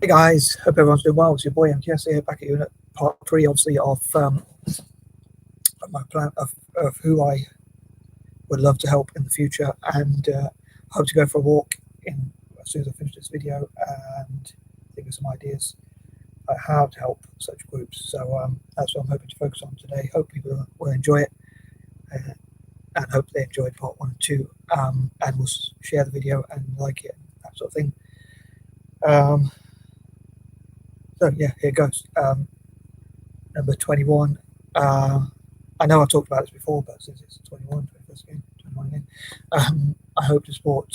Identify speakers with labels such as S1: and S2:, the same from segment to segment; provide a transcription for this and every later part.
S1: Hey guys, hope everyone's doing well. It's your boy M.K.S here, back at you at part 3, obviously, of my plan of who I would love to help in the future, and hope to go for a walk in as soon as I finish this video and think of some ideas on how to help such groups. So that's what I'm hoping to focus on today. Hope people will enjoy it, and hope they enjoyed part 1 and 2, and will share the video and like it and that sort of thing. So yeah, here goes. Number 21. I know I've talked about this before, but since it's 21 again, I hope to support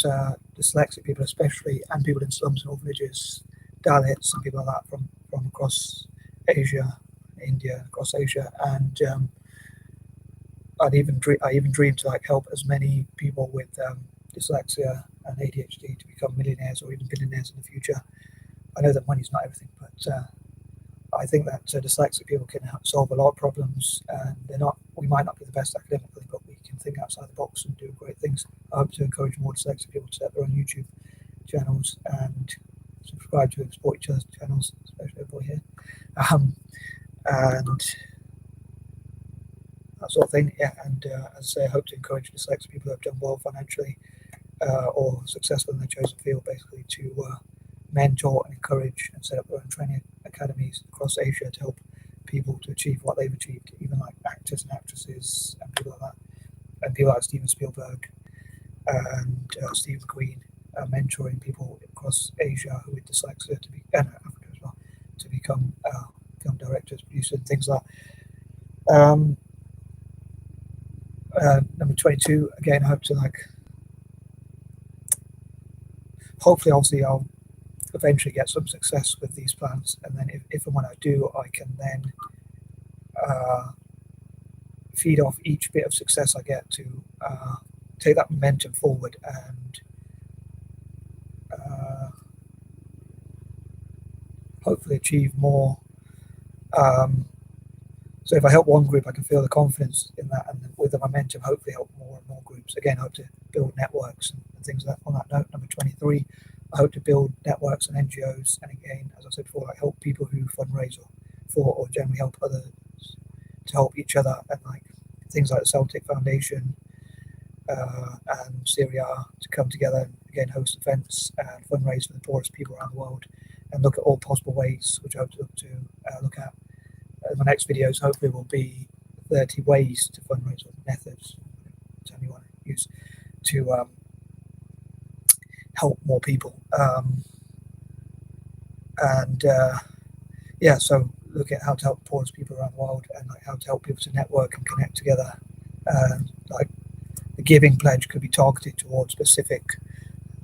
S1: dyslexic people, especially, and people in slums and orphanages, Dalits and people like that from across Asia, India, across Asia, and I even dream to help as many people with dyslexia and ADHD to become millionaires or even billionaires in the future. I know that money's not everything, but I think that dyslexic people can solve a lot of problems, and we might not be the best academically, but we can think outside the box and do great things. I hope to encourage more dyslexic people to set their own YouTube channels and subscribe to and support each other's channels, especially everybody here, and that sort of thing. Yeah, and as I say, I hope to encourage dyslexic people who have done well financially or successful in their chosen field, basically, to mentor and encourage and set up their own training academies across Asia to help people to achieve what they've achieved, even like actors and actresses and people like that, and people like Steven Spielberg and Steve McQueen, mentoring people across Asia who with dyslexia and Africa as well, to become film directors, producers, things like that. Number 22, again, I hope to hopefully, obviously, I'll eventually get some success with these plans, and then if and when I do, I can then feed off each bit of success I get to take that momentum forward and hopefully achieve more. So if I help one group, I can feel the confidence in that, and with the momentum, hopefully help more and more groups. Again, I hope to build networks and things like that. On that note, number 23, I hope to build networks and N.G.O.s, and again, as I said before, help people who fundraise for or generally help others to help each other, and things like the Celtic Foundation and Syria to come together and again host events and fundraise for the poorest people around the world, and look at all possible ways, which I hope to look at. My next videos hopefully will be 30 ways to fundraise, or methods, whatever you want to use, to help more people. Yeah, so look at how to help the poorest people around the world, and how to help people to network and connect together. The giving pledge could be targeted towards specific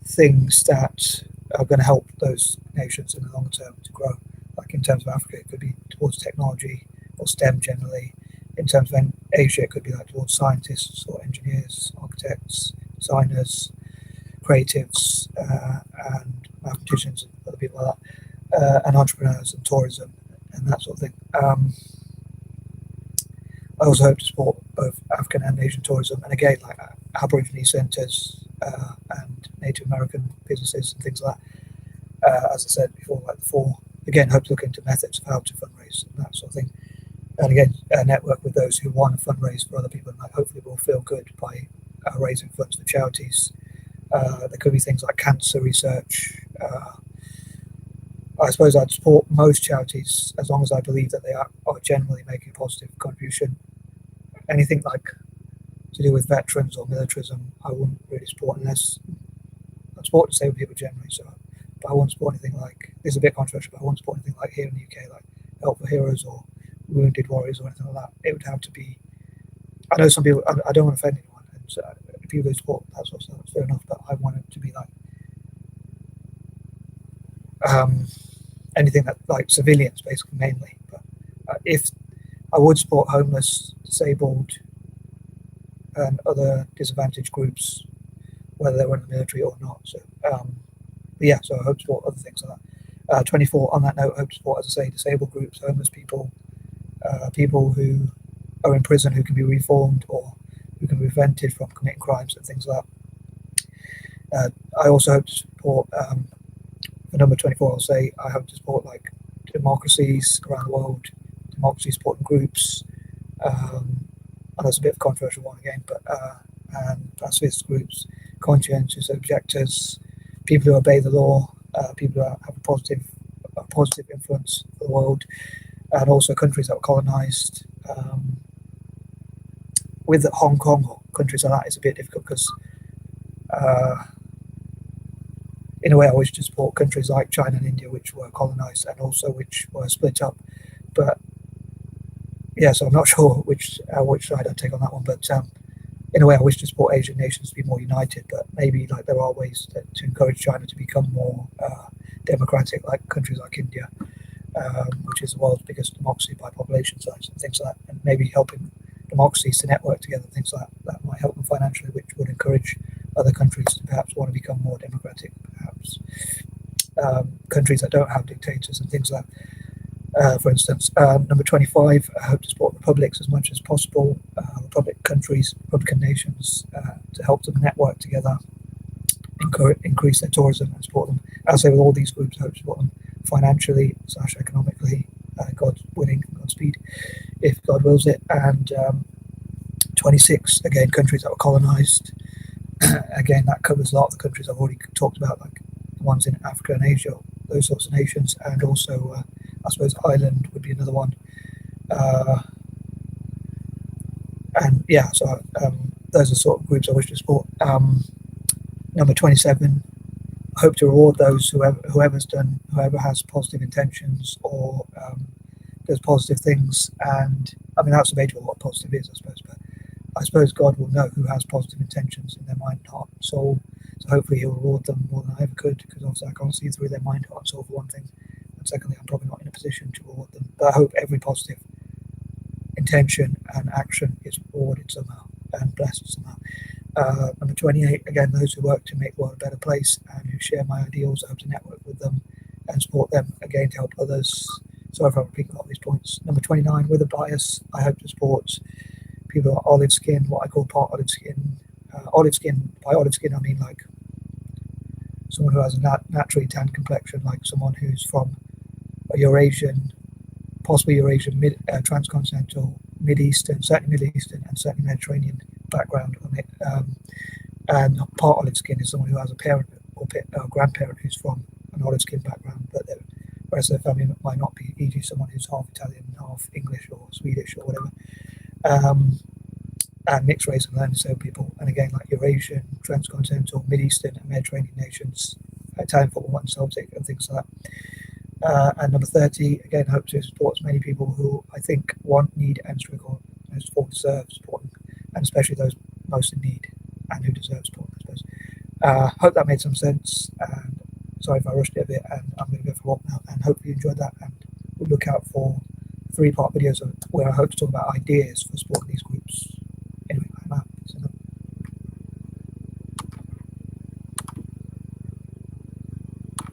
S1: things that are going to help those nations in the long term to grow. Like in terms of Africa, it could be towards technology or STEM generally. In terms of Asia, it could be towards scientists or engineers, architects, designers, creatives, and mathematicians and other people like that, and entrepreneurs and tourism and that sort of thing. I also hope to support both African and Asian tourism, and again, Aborigine centres and Native American businesses and things like that. As I said before, the 4. Again, hope to look into methods of how to fundraise and that sort of thing. And again, network with those who want to fundraise for other people, and hopefully will feel good by raising funds for charities. There could be things like cancer research. I suppose I'd support most charities as long as I believe that they are generally making a positive contribution. Anything to do with veterans or militarism, I wouldn't really support, unless I support disabled people generally. But I won't support anything this is a bit controversial, but I won't support anything here in the UK, like Help for Heroes or Wounded Warriors or anything like that. It would have to be, I know some people, I don't want to offend anyone, and so people who support that sort of stuff, that's fair enough, but I want it to be anything that civilians, basically, mainly. But if I would support homeless, disabled, and other disadvantaged groups, whether they were in the military or not. So yeah, so I hope to support other things like that. 24, on that note, I hope to support, as I say, disabled groups, homeless people, people who are in prison who can be reformed or who can be prevented from committing crimes and things like that. I also hope to support For number 24, I'll say I hope to support like democracies around the world, democracy supporting groups. And that's a bit of a controversial one again, but and pacifist groups, conscientious objectors, people who obey the law, people who have a positive influence for the world, and also countries that were colonized. With Hong Kong or countries like that, it's a bit difficult because, in a way, I wish to support countries like China and India, which were colonized and also which were split up. But yeah, so I'm not sure which side I'd take on that one. But in a way, I wish to support Asian nations to be more united. But maybe like there are ways to encourage China to become more democratic, like countries like India, which is the world's biggest democracy by population size and things like that, and maybe helping democracies to network together, things like that might help them financially, which would encourage other countries to perhaps want to become more democratic, perhaps countries that don't have dictators and things like that. For instance, number 25, I hope to support republics as much as possible, republic countries, republican nations, to help them network together, increase their tourism and support them. As I say, with all these groups, I hope to support them financially / economically, God willing, Godspeed, if God wills it. And 26, again, countries that were colonized. Again, that covers a lot of the countries I've already talked about, like the ones in Africa and Asia, those sorts of nations, and also, I suppose, Ireland would be another one. And yeah, so those are sort of groups I wish to support. Number 27, I hope to reward those whoever has positive intentions or does positive things. And I mean, that's the major what positive is, I suppose. But I suppose God will know who has positive intentions in their mind, heart, and soul. So hopefully He'll reward them more than I ever could, because obviously I can't see through their mind, heart, and soul for one thing. And secondly, I'm probably not in a position to reward them. But I hope every positive intention and action is rewarded somehow and blessed somehow. Number 28, again, those who work to make the world a better place and who share my ideals, I hope to network with them and support them, again, to help others. Sorry if I'm repeating a lot of these points. Number 29, with a bias, I hope to support people who are olive skin, what I call part olive skin. Olive skin, by olive skin, I mean like someone who has a naturally tan complexion, like someone who's from a Eurasian, possibly Eurasian, transcontinental, Mid-Eastern, certainly Middle-Eastern, and certainly Mediterranean background on it. And part olive skin is someone who has a parent or grandparent who's from an olive skin background, but the rest of their family might not be, e.g. someone who's half Italian, half English or Swedish or whatever. And mixed race and learning disabled people, and again, like Eurasian, transcontinental, Mid-Eastern, and Mediterranean nations, Italian football and Celtic, and things like that. And number 30, again, hope to support as many people who I think want, need, and struggle, most of all deserve supporting, and especially those most in need and who deserve support, I suppose. Hope that made some sense. And sorry if I rushed it a bit, and I'm going to go for a walk now. And hope you enjoyed that. And we'll look out for 3-part videos where I hope to talk about ideas for supporting